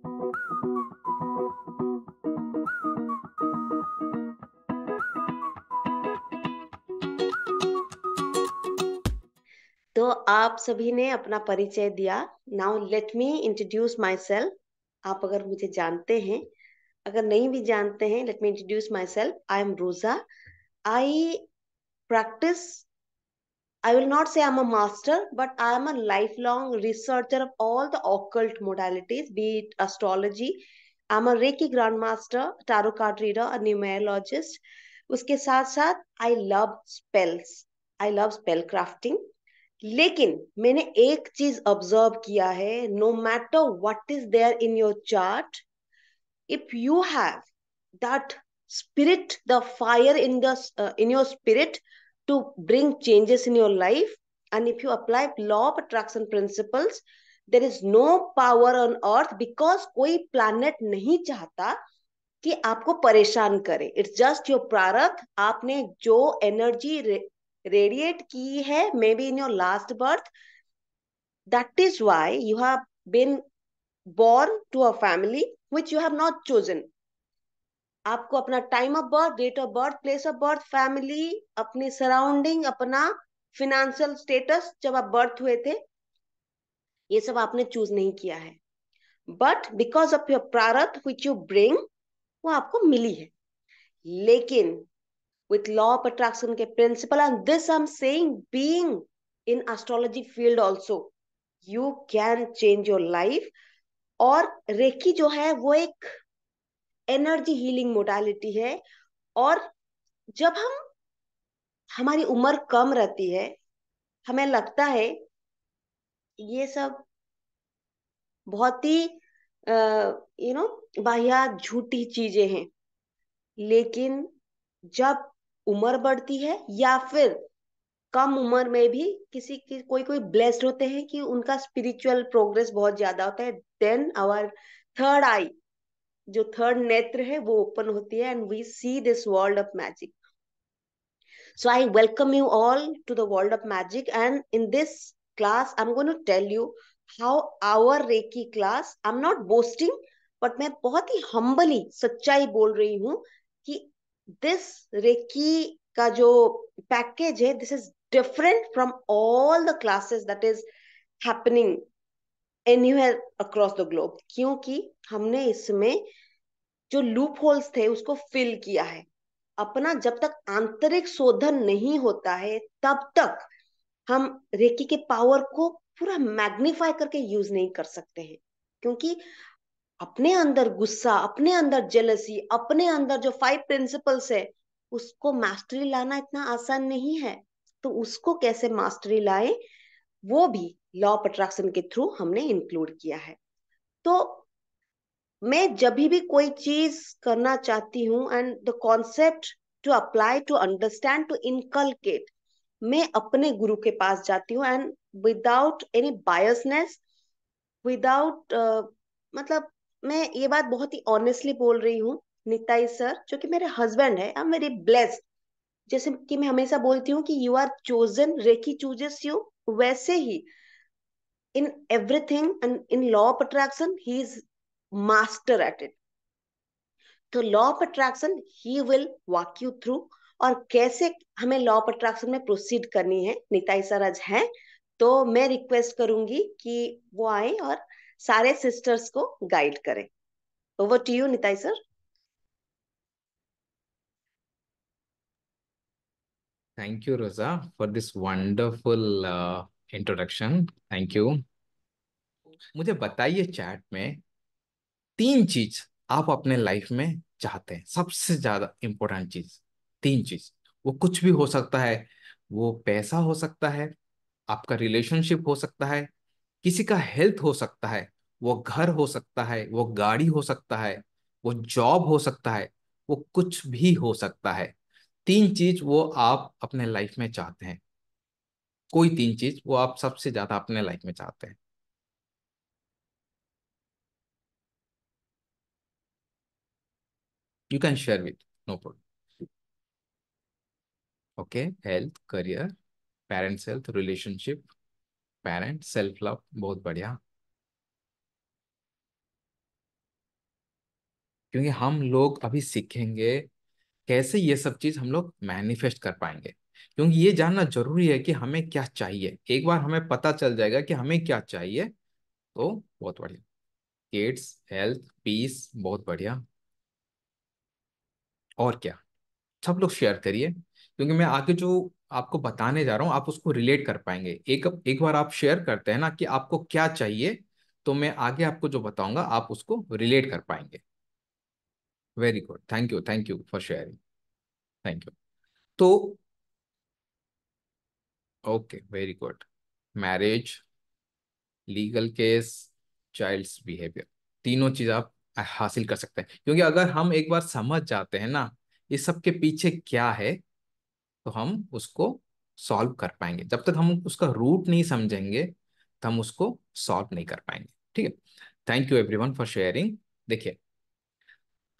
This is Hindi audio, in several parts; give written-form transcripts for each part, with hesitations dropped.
तो आप सभी ने अपना परिचय दिया। Now let me introduce my self. आप अगर मुझे जानते हैं, अगर नहीं भी जानते हैं, let me introduce my self. I am रोजा। आई practice. I will not say I'm a master, but I am a lifelong researcher of all the occult modalities, be it astrology. I'm a Reiki grandmaster, tarot card reader, a numerologist. उसके साथ साथ I love spells. I love spell crafting. लेकिन मैंने एक चीज ऑब्जर्व किया है, no matter what is there in your chart, if you have that spirit, the fire in the in your spirit to bring changes in your life, and if you apply law of attraction principles, there is no power on earth, because कोई planet नहीं चाहता कि आपको परेशान करे। इट्स जस्ट योर प्रारब्ध। आपने जो एनर्जी रेडिएट की है, maybe in your last birth, that is why you have been born to a family which you have not chosen। आपको अपना time of birth, date of birth, place of birth, family, अपनी सराउंडिंग, अपना फिनेंशियल स्टेटस जब आप बर्थ हुए थे, ये सब आपने चूज नहीं किया है। बट बिकॉज ऑफ योर प्रारब्ध विच यू ब्रिंग, वो आपको मिली है। लेकिन विथ लॉ ऑफ अट्रैक्शन के principle, and this I am saying being in astrology field also, you can change your life. और रेकी जो है वो एक एनर्जी हीलिंग मोडालिटी है। और जब हमारी उम्र कम रहती है, हमें लगता है ये सब बहुत ही वाहियात झूठी चीजें हैं। लेकिन जब उम्र बढ़ती है, या फिर कम उम्र में भी किसी की कोई कोई ब्लेस्ड होते हैं कि उनका स्पिरिचुअल प्रोग्रेस बहुत ज्यादा होता है, देन आवर थर्ड आई, जो थर्ड नेत्र है, वो ओपन होती है, and we see this world of magic. So I welcome you all to the world of magic, and in this class I'm going to tell you how our Reiki class, I'm not boasting, but मैं बहुत ही humbly सच्चाई बोल रही हूँ कि this Reiki का जो package है, this is different from all the classes that is happening anywhere across the globe, क्योंकि हमने इसमें जो लूप होल्स थे उसको फिल किया है। अपना जब तक आंतरिक शोधन नहीं होता है, तब तक हम रेकी के पावर को पूरा मैग्नीफाई करके यूज नहीं कर सकते हैं। क्योंकि अपने अंदर गुस्सा, अपने अंदर जेलसी, अपने अंदर जो 5 प्रिंसिपल्स है, उसको मास्टरी लाना इतना आसान नहीं है। तो उसको कैसे मास्टरी लाए, वो भी लॉ ऑफ अट्रैक्शन के थ्रू हमने इंक्लूड किया है। तो मैं जब भी कोई चीज करना चाहती हूँ, and the concept to apply, to understand, to inculcate, मैं अपने गुरु के पास जाती हूँ, and without any biasness, without मतलब, मैं ये बात बहुत ही ऑनेस्टली बोल रही हूँ। निताई सर जो कि मेरे हस्बैंड है, आई एम वेरी ब्लेस्ड। जैसे कि मैं हमेशा बोलती हूँ कि you are chosen, Reiki chooses you, वैसे ही in everything and in law of attraction he is master at it. तो law of attraction he will walk you through, और कैसे हमें लॉ ऑफ अट्रैक्शन में प्रोसीड करनी है, निताई सर आज हैं। तो मैं रिक्वेस्ट करूंगी कि वो आए और सारे सिस्टर्स को गाइड करें। Over to you Nitai sir. Thank you Roja for this wonderful introduction. Thank you. मुझे बताइए चैट में, तीन चीज आप अपने लाइफ में चाहते हैं, सबसे ज्यादा इंपॉर्टेंट चीज। तीन चीज, वो कुछ भी हो सकता है। वो पैसा हो सकता है, आपका रिलेशनशिप हो सकता है, किसी का हेल्थ हो सकता है, वो घर हो सकता है, वो गाड़ी हो सकता है, वो जॉब हो सकता है, वो कुछ भी हो सकता है। तीन चीज वो आप अपने लाइफ में चाहते हैं। कोई तीन चीज वो आप सबसे ज्यादा अपने लाइफ में चाहते हैं। You can share with, no problem. Okay, health, career, parents health, relationship, parent, self love. बहुत बढ़िया। क्योंकि हम लोग अभी सीखेंगे कैसे ये सब चीज हम लोग मैनिफेस्ट कर पाएंगे। क्योंकि ये जानना जरूरी है कि हमें क्या चाहिए। एक बार हमें पता चल जाएगा कि हमें क्या चाहिए तो बहुत बढ़िया। किड्स, हेल्थ, पीस, बहुत बढ़िया। और क्या, सब लोग शेयर करिए, क्योंकि मैं आगे जो आपको बताने जा रहा हूँ आप उसको रिलेट कर पाएंगे। एक एक बार आप शेयर करते हैं ना कि आपको क्या चाहिए, तो मैं आगे आपको जो बताऊंगा आप उसको रिलेट कर पाएंगे। Very good, thank you for sharing. Thank you. तो okay, very good. Marriage, legal case, child's behaviour, तीनों चीज आप हासिल कर सकते हैं। क्योंकि अगर हम एक बार समझ जाते हैं ना इस सब के पीछे क्या है, तो हम उसको सॉल्व कर पाएंगे। जब तक हम उसका रूट नहीं समझेंगे तो हम उसको सॉल्व नहीं कर पाएंगे। ठीक है। Thank you everyone for sharing. देखिए,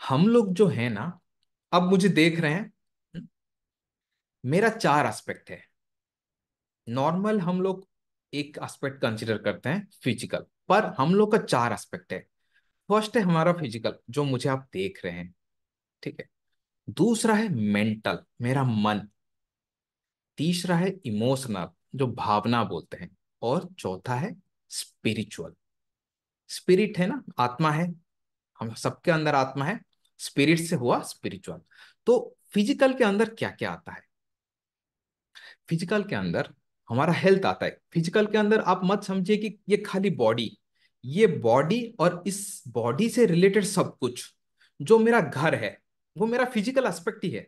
हम लोग जो है ना, अब मुझे देख रहे हैं, मेरा चार एस्पेक्ट है। नॉर्मल हम लोग एक एस्पेक्ट कंसिडर करते हैं फिजिकल, पर हम लोग का चार एस्पेक्ट है। फर्स्ट है हमारा फिजिकल, जो मुझे आप देख रहे हैं। ठीक है। दूसरा है मेंटल, मेरा मन। तीसरा है इमोशनल, जो भावना बोलते हैं। और चौथा है स्पिरिचुअल। स्पिरिट है ना, आत्मा है, हम सबके अंदर आत्मा है। स्पिरिट से हुआ स्पिरिचुअल। तो फिजिकल के अंदर क्या क्या आता है? फिजिकल के अंदर हमारा हेल्थ आता है। फिजिकल के अंदर आप मत समझिए कि ये खाली बॉडी, ये बॉडी और इस बॉडी से रिलेटेड सब कुछ। जो मेरा घर है वो मेरा फिजिकल एस्पेक्ट ही है।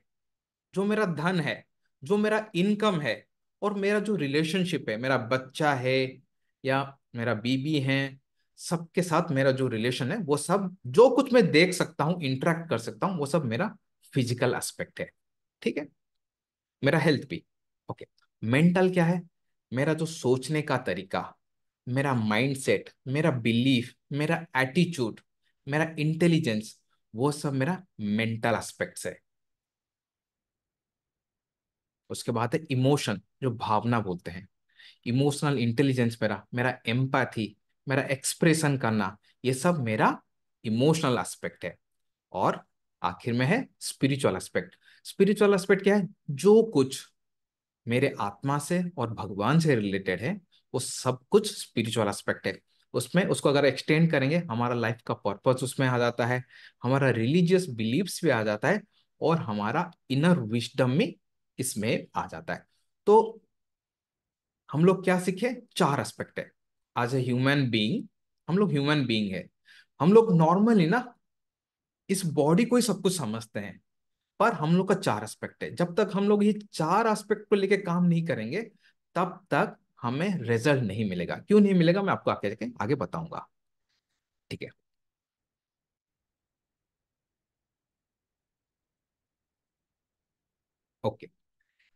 जो मेरा धन है, जो मेरा इनकम है, और मेरा जो रिलेशनशिप है, मेरा बच्चा है या मेरा बीबी है, सबके साथ मेरा जो रिलेशन है, वो सब जो कुछ मैं देख सकता हूँ, इंटरेक्ट कर सकता हूँ, वो सब मेरा फिजिकल एस्पेक्ट है। ठीक है। मेरा हेल्थ भी। ओके। मेंटल क्या है? मेरा जो सोचने का तरीका, मेरा माइंडसेट, मेरा बिलीफ, मेरा एटीट्यूड, मेरा इंटेलिजेंस, वो सब मेरा मेंटल एस्पेक्ट्स है। उसके बाद है इमोशन, जो भावना बोलते हैं। इमोशनल इंटेलिजेंस मेरा, मेरा एम्पैथी, मेरा एक्सप्रेशन करना, ये सब मेरा इमोशनल एस्पेक्ट है। और आखिर में है स्पिरिचुअल एस्पेक्ट। स्पिरिचुअल एस्पेक्ट क्या है? जो कुछ मेरे आत्मा से और भगवान से रिलेटेड है, वो सब कुछ स्पिरिचुअल एस्पेक्ट है। उसमें उसको अगर एक्सटेंड करेंगे, हमारा लाइफ का पर्पस उसमें आ जाता है, हमारा रिलीजियस बिलीव्स भी आ जाता है, और हमारा इनर विजडम भी इसमें आ जाता है। तो हम लोग क्या सीखे? चार एस्पेक्ट है। एज ए ह्यूमन बीइंग, हम लोग ह्यूमन बीइंग है। हम लोग नॉर्मली ना इस बॉडी को ही सब कुछ समझते हैं, पर हम लोग का चार एस्पेक्ट है। जब तक हम लोग ये चार एस्पेक्ट को लेके काम नहीं करेंगे, तब तक हमें रिजल्ट नहीं मिलेगा। क्यों नहीं मिलेगा, मैं आपको आगे आगे आगे बताऊंगा। ठीक है। ओके।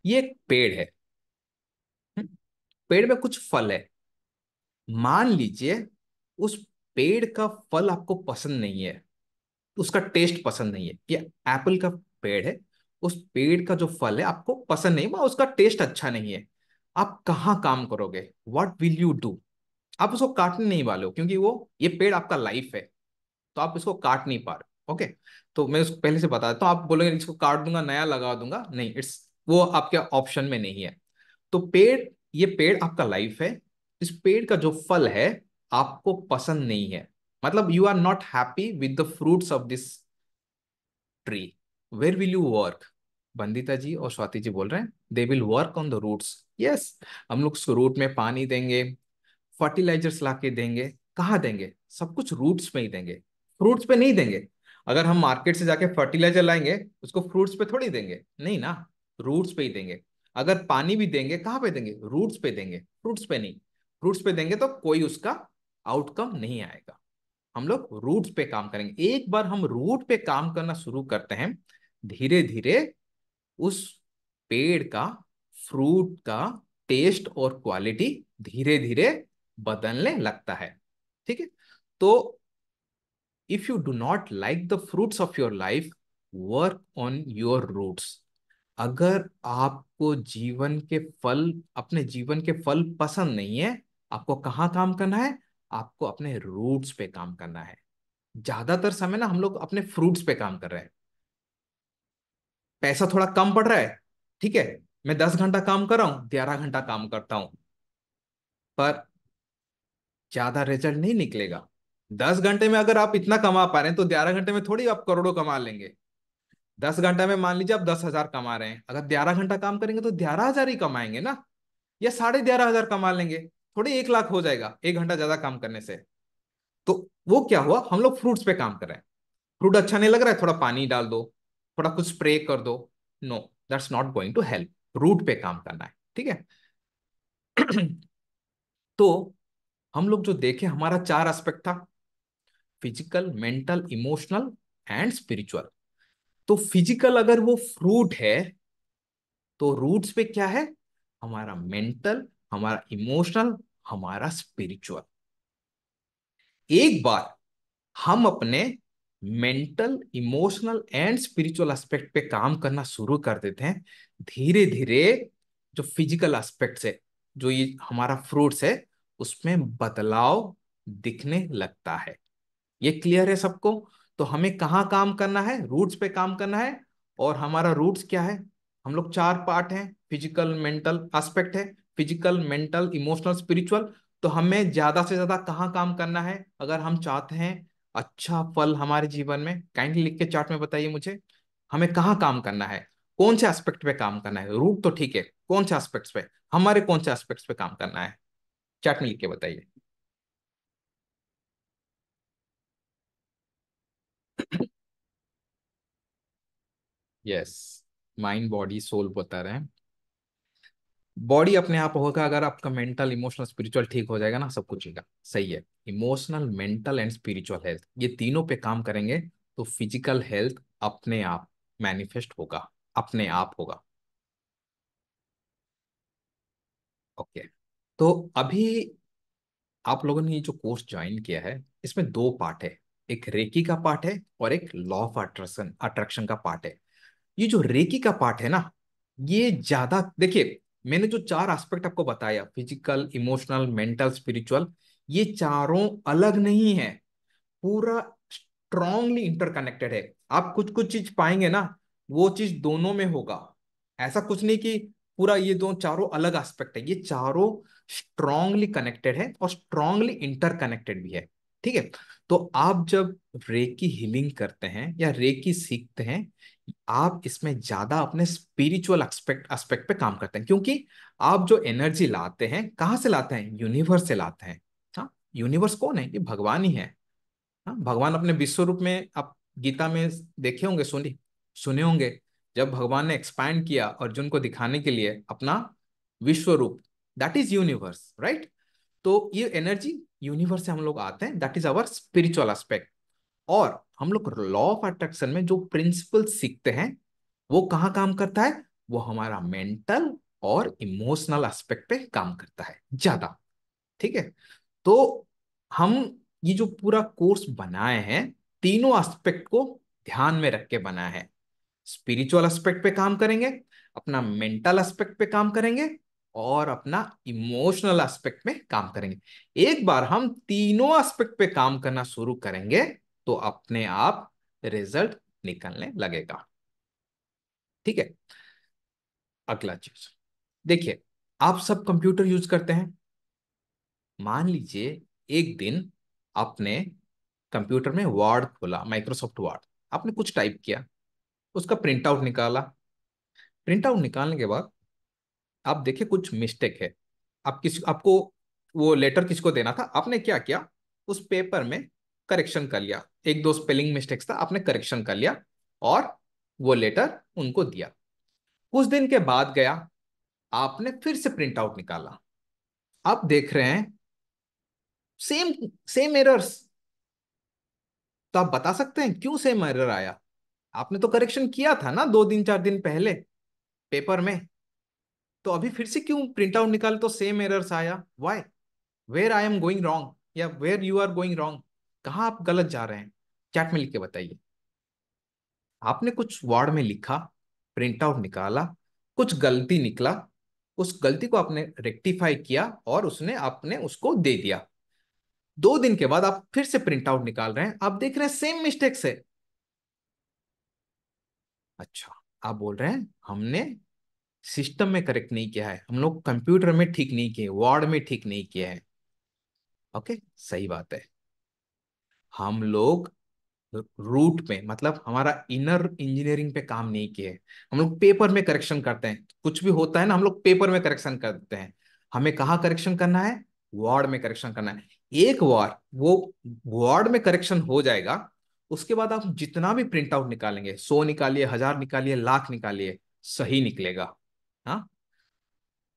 ये एक पेड़ है। हम्म, पेड़ में कुछ फल है। मान लीजिए उस पेड़ का फल आपको पसंद नहीं है, उसका टेस्ट पसंद नहीं है। ये एप्पल का पेड़ है, उस पेड़ का जो फल है आपको पसंद नहीं, वह उसका टेस्ट अच्छा नहीं है। आप कहाँ काम करोगे? What will you do? आप उसको काटने नहीं वाले हो, क्योंकि वो ये पेड़ आपका लाइफ है, तो आप इसको काट नहीं पा रहे। ओके। तो मैं उसको पहले से बता देता हूँ। आप बोलेंगे इसको काट दूंगा, नया लगा दूंगा, नहीं, इट्स वो आपके ऑप्शन में नहीं है। तो पेड़, ये पेड़ आपका लाइफ है। इस पेड़ का जो फल है आपको पसंद नहीं है, मतलब you are not happy with the fruits of this tree. Where will you work? Bandita ji और स्वाति जी बोल रहे हैं they will work on the roots. Yes. हम लोग उस रूट में पानी देंगे, फर्टिलाइजर्स ला के देंगे। कहाँ देंगे? सब कुछ रूट्स पे ही देंगे, फ्रूट्स पे नहीं देंगे। अगर हम मार्केट से जाके फर्टिलाइजर लाएंगे, उसको फ्रूट्स पे थोड़ी देंगे, नहीं ना, रूट्स पे ही देंगे। अगर पानी भी देंगे, कहाँ पे देंगे? रूट्स पे देंगे, फ्रूट्स पे नहीं। फ्रूट्स पे देंगे तो कोई उसका आउटकम नहीं आएगा। हम लोग रूट्स पे काम करेंगे। एक बार हम रूट पे काम करना शुरू करते हैं, धीरे धीरे उस पेड़ का, फ्रूट का टेस्ट और क्वालिटी धीरे धीरे बदलने लगता है। ठीक है। तो if you do not like the fruits of your life, work on your roots. अगर आपको जीवन के फल, अपने जीवन के फल पसंद नहीं है, आपको कहाँ काम करना है? आपको अपने रूट्स पे काम करना है। ज्यादातर समय ना हम लोग अपने फ्रूट्स पे काम कर रहे हैं। पैसा थोड़ा कम पड़ रहा है, ठीक है, मैं 10 घंटा काम कर रहा हूँ, 11 घंटा काम करता हूँ, पर ज्यादा रिजल्ट नहीं निकलेगा। 10 घंटे में अगर आप इतना कमा पा रहे हैं तो 11 घंटे में थोड़ी आप करोड़ों कमा लेंगे। 10 घंटा में मान लीजिए आप 10,000 कमा रहे हैं, अगर 11 घंटा काम करेंगे तो 11,000 ही कमाएंगे ना, या 11,500 कमा लेंगे, थोड़े 1 लाख हो जाएगा 1 घंटा ज्यादा काम करने से। तो वो क्या हुआ, हम लोग फ्रूट्स पे काम कर रहे हैं। फ्रूट अच्छा नहीं लग रहा है, थोड़ा पानी डाल दो, थोड़ा कुछ स्प्रे कर दो। No, that's not going to help. Root पे काम करना है, ठीक है। तो हम लोग जो देखे, हमारा 4 एस्पेक्ट था, physical, mental, emotional and spiritual. तो फिजिकल अगर वो फ्रूट है, तो रूट्स पे क्या है, हमारा मेंटल, हमारा इमोशनल, हमारा स्पिरिचुअल। एक बार हम अपने mental, emotional and spiritual aspect पे काम करना शुरू कर देते हैं, धीरे धीरे जो फिजिकल एस्पेक्ट्स है, जो ये हमारा फ्रूट्स है, उसमें बदलाव दिखने लगता है। ये क्लियर है सबको? तो हमें कहाँ काम करना है, रूट्स पे काम करना है। और हमारा रूट्स क्या है, हम लोग 4 पार्ट हैं, फिजिकल, मेंटल एस्पेक्ट है, फिजिकल, मेंटल, इमोशनल, स्पिरिचुअल। तो हमें ज्यादा से ज्यादा कहाँ काम करना है अगर हम चाहते हैं अच्छा फल हमारे जीवन में? काइंडली लिख के चार्ट में बताइए मुझे, हमें कहाँ काम करना है, कौन से एस्पेक्ट पे काम करना है? रूट तो ठीक है, कौन से एस्पेक्ट्स पे, हमारे कौन से एस्पेक्ट्स पे काम करना है? चार्ट में लिख के बताइए। यस, माइंड, बॉडी, सोल बता रहे हैं। बॉडी अपने आप होगा, अगर आपका मेंटल, इमोशनल, स्पिरिचुअल ठीक हो जाएगा ना, सब कुछ होगा, सही है। Emotional, mental and spiritual health, ये तीनों पे काम करेंगे तो फिजिकल हेल्थ अपने आप मैनिफेस्ट होगा, अपने आप होगा। ओके। तो अभी आप लोगों ने ये जो कोर्स ज्वाइन किया है, इसमें 2 पार्ट है, एक रेकी का पार्ट है और एक लॉ ऑफ अट्रैक्शन अट्रैक्शन का पार्ट है। ये जो रेकी का पार्ट है ना, ये ज्यादा देखिए, मैंने जो 4 एस्पेक्ट आपको बताया, फिजिकल, इमोशनल, मेंटल, स्पिरिचुअल, ये चारों अलग नहीं है, पूरा स्ट्रांगली इंटरकनेक्टेड है। आप कुछ कुछ चीज पाएंगे ना, वो चीज दोनों में होगा। ऐसा कुछ नहीं कि पूरा ये दो चारों अलग एस्पेक्ट है, ये चारों स्ट्रांगली कनेक्टेड है और स्ट्रांगली इंटरकनेक्टेड भी है, ठीक है। तो आप जब रेकी हीलिंग करते हैं या रेकी सीखते हैं, आप इसमें ज्यादा अपने स्पिरिचुअल एस्पेक्ट एस्पेक्ट पे काम करते हैं, क्योंकि आप जो एनर्जी लाते हैं कहाँ से लाते हैं, यूनिवर्स से लाते हैं। हाँ, यूनिवर्स कौन है, ये भगवान ही है। हाँ, भगवान अपने विश्व रूप में, आप गीता में देखे होंगे, सुनी सुने होंगे, जब भगवान ने एक्सपैंड किया अर्जुन को दिखाने के लिए अपना विश्व रूप, दैट इज यूनिवर्स, राइट। तो ये एनर्जी यूनिवर्स से हम लोग आते हैं, that is our spiritual aspect. और हम लोग लॉ ऑफ अट्रैक्शन में जो प्रिंसिपल सीखते हैं, वो कहाँ काम करता है, वो हमारा मेंटल और इमोशनल एस्पेक्ट पे काम करता है ज्यादा, ठीक है। तो हम ये जो पूरा कोर्स बनाए हैं, तीनों एस्पेक्ट को ध्यान में रख के बनाया है। स्पिरिचुअल एस्पेक्ट पे काम करेंगे, अपना मेंटल एस्पेक्ट पे काम करेंगे, और अपना इमोशनल एस्पेक्ट में काम करेंगे। एक बार हम तीनों एस्पेक्ट पे काम करना शुरू करेंगे तो अपने आप रिजल्ट निकलने लगेगा, ठीक है। अगला चीज देखिए, आप सब कंप्यूटर यूज करते हैं। मान लीजिए एक दिन आपने कंप्यूटर में वर्ड खोला, माइक्रोसॉफ्ट वर्ड, आपने कुछ टाइप किया, उसका प्रिंट आउट निकाला। प्रिंट आउट निकालने के बाद आप देखे कुछ मिस्टेक है, आपको वो लेटर किसको देना था, आपने क्या किया, उस पेपर में करेक्शन कर लिया, एक दो स्पेलिंग मिस्टेक्स था, आपने करेक्शन कर लिया और वो लेटर उनको दिया। कुछ दिन के बाद गया, आपने फिर से प्रिंट आउट निकाला, आप देख रहे हैं सेम सेम एरर्स। तो आप बता सकते हैं क्यों सेम एरर आया? आपने तो करेक्शन किया था ना 2 दिन 4 दिन पहले पेपर में, तो अभी फिर से क्यों प्रिंट आउट निकाले तो सेम एरर्स आया? Why? Where I am going wrong, या where you are going wrong, कहाँ आप गलत जा रहे हैं? चैट में लिख के बताइए। आपने कुछ वर्ड में लिखा, प्रिंट आउट निकाला, कुछ गलती निकला, उस गलती को आपने रेक्टिफाई किया और उसने आपने उसको दे दिया। 2 दिन के बाद आप फिर से प्रिंट आउट निकाल रहे हैं, आप देख रहे हैं सेम मिस्टेक्स है। अच्छा, आप बोल रहे हैं हमने सिस्टम में करेक्ट नहीं किया है, हम लोग कंप्यूटर में ठीक नहीं किए, वर्ड में ठीक नहीं किया है। ओके, सही बात है। हम लोग रूट पे, मतलब हमारा इनर इंजीनियरिंग पे काम नहीं किए। हम लोग पेपर में करेक्शन करते हैं, कुछ भी होता है ना हम लोग पेपर में करेक्शन करते हैं। हमें कहाँ करेक्शन करना है? वर्ड में करेक्शन करना है। एक बार वो वर्ड में करेक्शन हो जाएगा, उसके बाद आप जितना भी प्रिंट आउट निकालेंगे, 100 निकालिए, 1000 निकालिए, लाख निकालिए, सही निकलेगा। हाँ,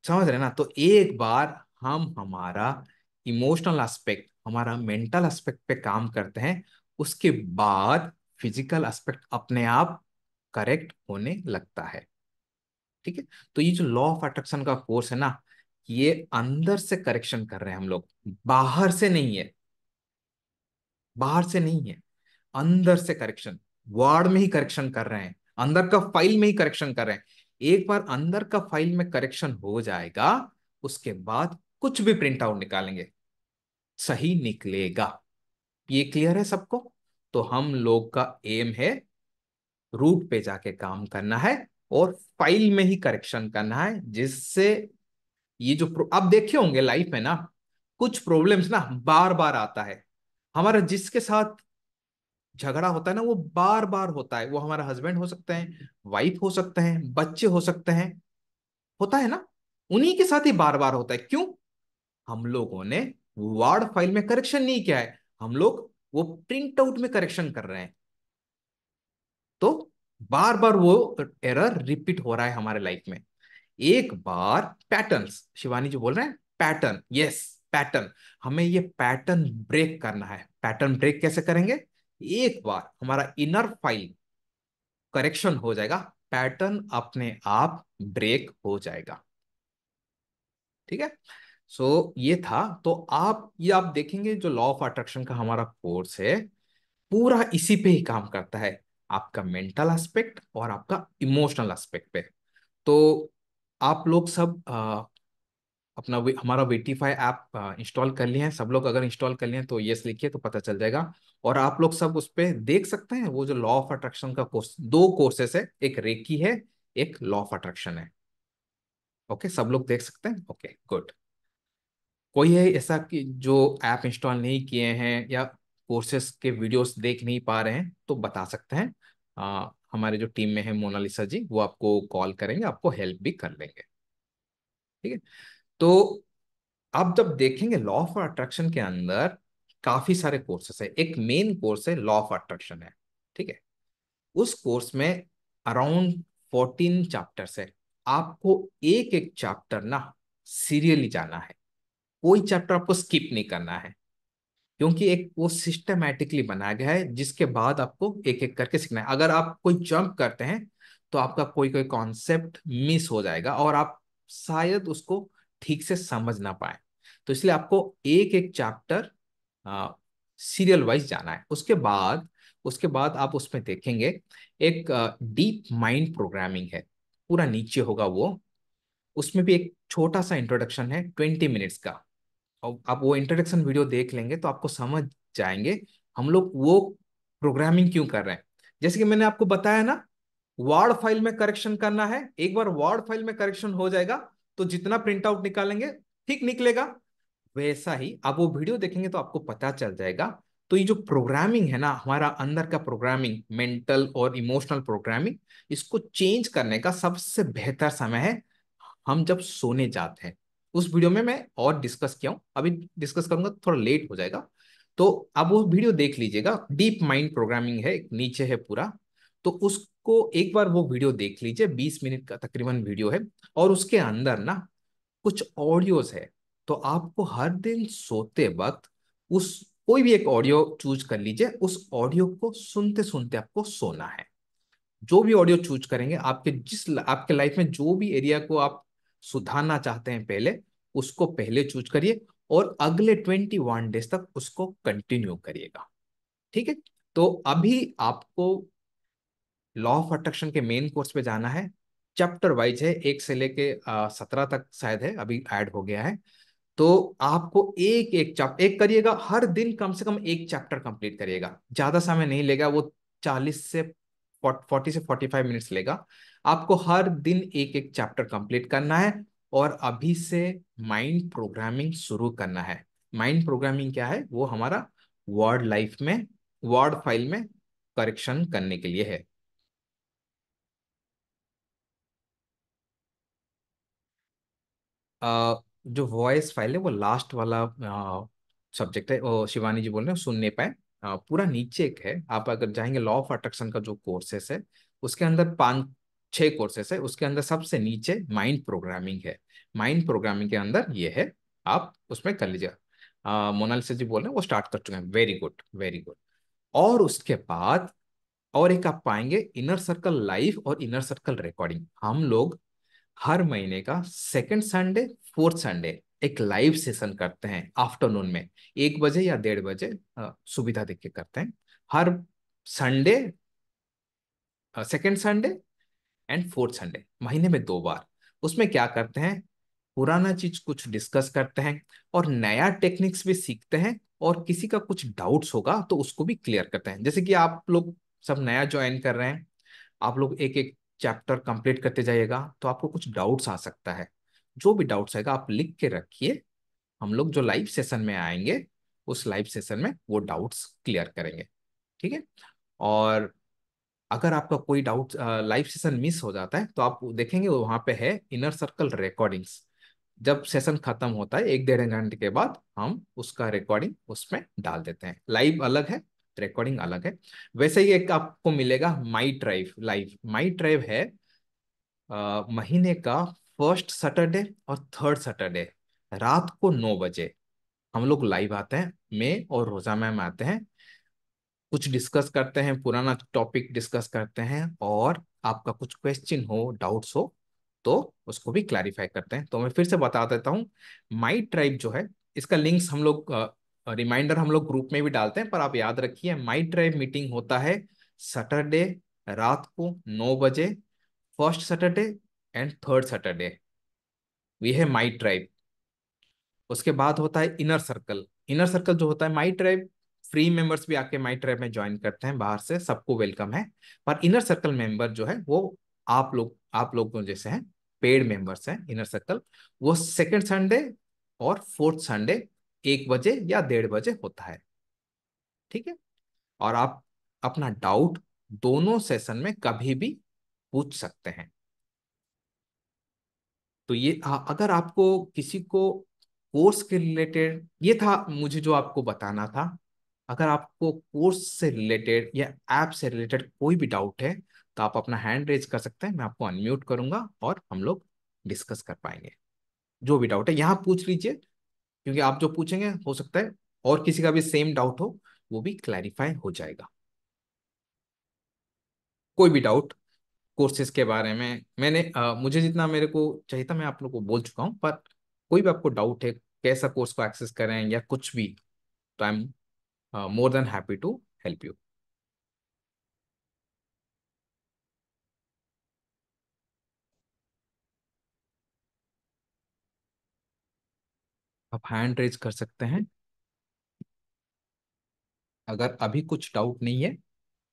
समझ रहे ना? तो एक बार हम हमारा इमोशनल एस्पेक्ट, हमारा मेंटल एस्पेक्ट पे काम करते हैं, उसके बाद फिजिकल एस्पेक्ट अपने आप करेक्ट होने लगता है। ठीक है? तो ये जो लॉ ऑफ अट्रैक्शन का कोर्स है ना, ये अंदर से करेक्शन कर रहे हैं हम लोग, बाहर से नहीं है। बाहर से नहीं है, अंदर से करेक्शन। वर्ड में ही करेक्शन कर रहे हैं, अंदर का फाइल में ही करेक्शन कर रहे हैं। एक बार अंदर का फाइल में करेक्शन हो जाएगा, उसके बाद कुछ भी प्रिंट आउट निकालेंगे, सही निकलेगा। ये क्लियर है सबको? तो हम लोग का एम है रूट पे जाके काम करना है और फाइल में ही करेक्शन करना है, जिससे ये जो आप देखे होंगे लाइफ में ना, कुछ प्रॉब्लम्स ना बार बार आता है। हमारा जिसके साथ झगड़ा होता है ना, वो बार बार होता है। वो हमारा हस्बैंड हो सकते हैं, वाइफ हो सकते हैं, बच्चे हो सकते हैं, होता है ना। उन्हीं के साथ ही बार बार होता है। क्यों? हम लोगों ने वर्ड फाइल में करेक्शन नहीं किया है, हम लोग वो प्रिंट आउट में करेक्शन कर रहे हैं। तो बार बार वो एरर रिपीट हो रहा है हमारे लाइफ में। एक बार पैटर्न्स, शिवानी जी बोल रहे हैं पैटर्न, यस, पैटर्न। हमें ये पैटर्न ब्रेक करना है। पैटर्न ब्रेक कैसे करेंगे? एक बार हमारा इनर फाइल करेक्शन हो जाएगा, पैटर्न अपने आप ब्रेक हो जाएगा। ठीक है? सो ये था। तो आप ये आप देखेंगे जो लॉ ऑफ अट्रैक्शन का हमारा कोर्स है, पूरा इसी पे ही काम करता है, आपका मेंटल एस्पेक्ट और आपका इमोशनल एस्पेक्ट पे। तो आप लोग सब अपना हमारा वेटिफाई ऐप इंस्टॉल कर लिए हैं? सब लोग अगर इंस्टॉल कर लिए हैं तो यस लिखिए, तो पता चल जाएगा। और आप लोग सब उस पे देख सकते हैं वो जो लॉ ऑफ अट्रैक्शन का कोर्स, 2 कोर्सेस है, एक रेकी है, एक लॉ ऑफ अट्रैक्शन है। ओके, सब लोग देख सकते हैं? Okay, good. कोई है ऐसा कि जो ऐप इंस्टॉल नहीं किए हैं या कोर्सेज के वीडियोस देख नहीं पा रहे हैं, तो बता सकते हैं। हमारे जो टीम में है मोनालिसा जी, वो आपको कॉल करेंगे, आपको हेल्प भी कर लेंगे। ठीक है? तो आप जब देखेंगे लॉ ऑफ अट्रैक्शन के अंदर काफी सारे कोर्सेस है। एक मेन कोर्स है लॉ ऑफ अट्रैक्शन है। ठीक है? उस कोर्स में अराउंड 14 चैप्टर्स है। आपको एक एक चैप्टर ना सीरियली जाना है, कोई चैप्टर आपको स्किप नहीं करना है, क्योंकि एक वो सिस्टमैटिकली बनाया गया है, जिसके बाद आपको एक एक करके सीखना है। अगर आप कोई जंप करते हैं तो आपका कोई कोई कॉन्सेप्ट मिस हो जाएगा और आप शायद उसको ठीक से समझ ना पाए। तो इसलिए आपको एक एक चैप्टर सीरियल वाइज जाना है। उसके बाद आप उसमें देखेंगे एक डीप माइंड प्रोग्रामिंग है, पूरा नीचे होगा वो। उसमें भी एक छोटा सा इंट्रोडक्शन है 20 मिनट्स का। और आप वो इंट्रोडक्शन वीडियो देख लेंगे तो आपको समझ जाएंगे हम लोग वो प्रोग्रामिंग क्यों कर रहे हैं। जैसे कि मैंने आपको बताया ना, वर्ड फाइल में करेक्शन करना है। एक बार वर्ड फाइल में करेक्शन हो जाएगा तो जितना प्रिंट आउट निकालेंगे ठीक निकलेगा। वैसा ही आप वो वीडियो देखेंगे तो आपको पता चल जाएगा। तो ये जो प्रोग्रामिंग है ना, हमारा अंदर का प्रोग्रामिंग, मेंटल और इमोशनल प्रोग्रामिंग, इसको चेंज करने का सबसे बेहतर समय है हम जब सोने जाते हैं। उस वीडियो में मैं और डिस्कस किया हूं, अभी डिस्कस करूंगा तो थोड़ा लेट हो जाएगा। तो आप वो वीडियो देख लीजिएगा, डीप माइंड प्रोग्रामिंग है, एक नीचे है पूरा। तो उसको एक बार वो वीडियो देख लीजिए, 20 मिनट का तकरीबन वीडियो है। और उसके अंदर ना कुछ ऑडियोज है। तो आपको हर दिन सोते वक्त उस कोई भी एक ऑडियो चूज कर लीजिए, उस ऑडियो को सुनते सुनते आपको सोना है। जो भी ऑडियो चूज करेंगे, आपके लाइफ में जो भी एरिया को आप सुधारना चाहते हैं, पहले उसको पहले चूज करिए और अगले 21 डेज तक उसको कंटिन्यू करिएगा। ठीक है? तो अभी आपको लॉ ऑफ अट्रैक्शन के मेन कोर्स पे जाना है। चैप्टर वाइज है, 1 से लेके 17 तक शायद है, अभी ऐड हो गया है। तो आपको एक एक चैप्टर एक करिएगा, हर दिन कम से कम एक चैप्टर कंप्लीट करिएगा। ज्यादा समय नहीं लेगा वो, 40 से 45 मिनट्स लेगा। आपको हर दिन एक एक चैप्टर कंप्लीट करना है। और अभी से माइंड प्रोग्रामिंग शुरू करना है। माइंड प्रोग्रामिंग क्या है? वो हमारा वर्ड लाइफ में, वर्ड फाइल में करेक्शन करने के लिए है। जो वॉइस फाइल है वो लास्ट वाला सब्जेक्ट है, वो शिवानी जी बोल रहे हैं सुन नहीं पाए। पूरा नीचे एक है, आप अगर जाएंगे लॉ ऑफ अट्रैक्शन का जो कोर्सेस है, उसके अंदर 5 6 कोर्सेस है, उसके अंदर सबसे नीचे माइंड प्रोग्रामिंग है। माइंड प्रोग्रामिंग के अंदर ये है, आप उसमें कर लीजिएगा। मोनालिसा जी बोल रहे हैं वो स्टार्ट कर चुके हैं, वेरी गुड वेरी गुड। और उसके बाद और एक आप पाएंगे इनर सर्कल लाइफ और इनर सर्कल रिकॉर्डिंग। हम लोग हर महीने का सेकंड संडे, फोर्थ संडे एक लाइव सेशन करते हैं आफ्टरनून में, 1 बजे या 1:30 बजे, सुविधा देख के करते हैं। हर Sunday, second Sunday and fourth Sunday, महीने में 2 बार। उसमें क्या करते हैं? पुराना चीज कुछ डिस्कस करते हैं और नया टेक्निक्स भी सीखते हैं, और किसी का कुछ डाउट्स होगा तो उसको भी क्लियर करते हैं। जैसे कि आप लोग सब नया ज्वाइन कर रहे हैं, आप लोग एक एक चैप्टर कंप्लीट करते जाइएगा तो आपको कुछ डाउट्स आ सकता है। जो भी डाउट्स आएगा आप लिख के रखिए, हम लोग जो लाइव सेशन में आएंगे उस लाइव सेशन में वो डाउट्स क्लियर करेंगे। ठीक है। और अगर आपका कोई डाउट लाइव सेशन मिस हो जाता है तो आप देखेंगे वहां पे है इनर सर्कल रिकॉर्डिंग्स। जब सेशन खत्म होता है 1 1.5 घंटे के बाद हम उसका रिकॉर्डिंग उसमें डाल देते हैं। लाइव अलग है, रिकॉर्डिंग अलग है। वैसे ही एक आपको मिलेगा my drive live. My drive है महीने का फर्स्ट सैटरडे और थर्ड सैटरडे रात को 9 बजे हम लोग लाइव आते हैं। मैं और रोजा मैम आते हैं, कुछ डिस्कस करते हैं, पुराना टॉपिक डिस्कस करते हैं, और आपका कुछ क्वेश्चन हो, डाउट्स हो तो उसको भी क्लैरिफाई करते हैं। तो मैं फिर से बता देता हूँ, माई ट्राइब जो है, इसका लिंक्स हम लोग, रिमाइंडर हम लोग ग्रुप में भी डालते हैं, पर आप याद रखिए माई ट्राइब मीटिंग होता है सैटरडे रात को 9 बजे, first Saturday and third Saturday. ये है माई ट्राइब। उसके बाद होता है इनर सर्कल। इनर सर्कल जो होता है, माई ट्राइब फ्री मेंबर्स भी आके माई ट्राइब में ज्वाइन करते हैं, बाहर से सबको वेलकम है। पर इनर सर्कल मेंबर जो है वो आप लोग जैसे हैं, पेड मेंबर्स हैं इनर सर्कल। वो सेकंड संडे और फोर्थ संडे 1 बजे या 1:30 बजे होता है। ठीक है। और आप अपना डाउट दोनों सेशन में कभी भी पूछ सकते हैं। तो ये अगर आपको किसी को कोर्स के रिलेटेड, ये था मुझे जो आपको बताना था। अगर आपको कोर्स से रिलेटेड या ऐप से रिलेटेड कोई भी डाउट है तो आप अपना हैंड रेज कर सकते हैं, मैं आपको अनम्यूट करूंगा और हम लोग डिस्कस कर पाएंगे। जो भी डाउट है यहाँ पूछ लीजिए, क्योंकि आप जो पूछेंगे हो सकता है और किसी का भी सेम डाउट हो, वो भी क्लैरिफाई हो जाएगा। कोई भी डाउट कोर्सेज के बारे में, मैंने मुझे जितना मेरे को चाहिए था मैं आप लोग को बोल चुका हूँ। पर कोई भी आपको डाउट है कैसा कोर्स को एक्सेस करें या कुछ भी, तो I am more than happy to help you. आप हैंड रेज कर सकते हैं अगर अभी कुछ डाउट नहीं है।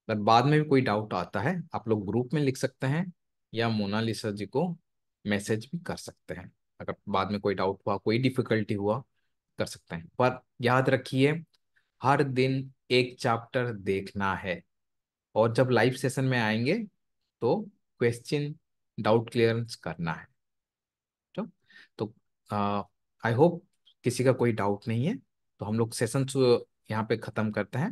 अगर बाद में भी कोई डाउट आता है आप लोग ग्रुप में लिख सकते हैं, या मोनालिसा जी को मैसेज भी कर सकते हैं। अगर बाद में कोई डाउट हुआ, कोई डिफिकल्टी हुआ, कर सकते हैं। पर याद रखिए हर दिन एक चैप्टर देखना है, और जब लाइव सेशन में आएंगे तो क्वेश्चन डाउट क्लियरेंस करना है। तो तो आई होप किसी का कोई डाउट नहीं है। तो हम लोग सेशन यहाँ पे ख़त्म करते हैं।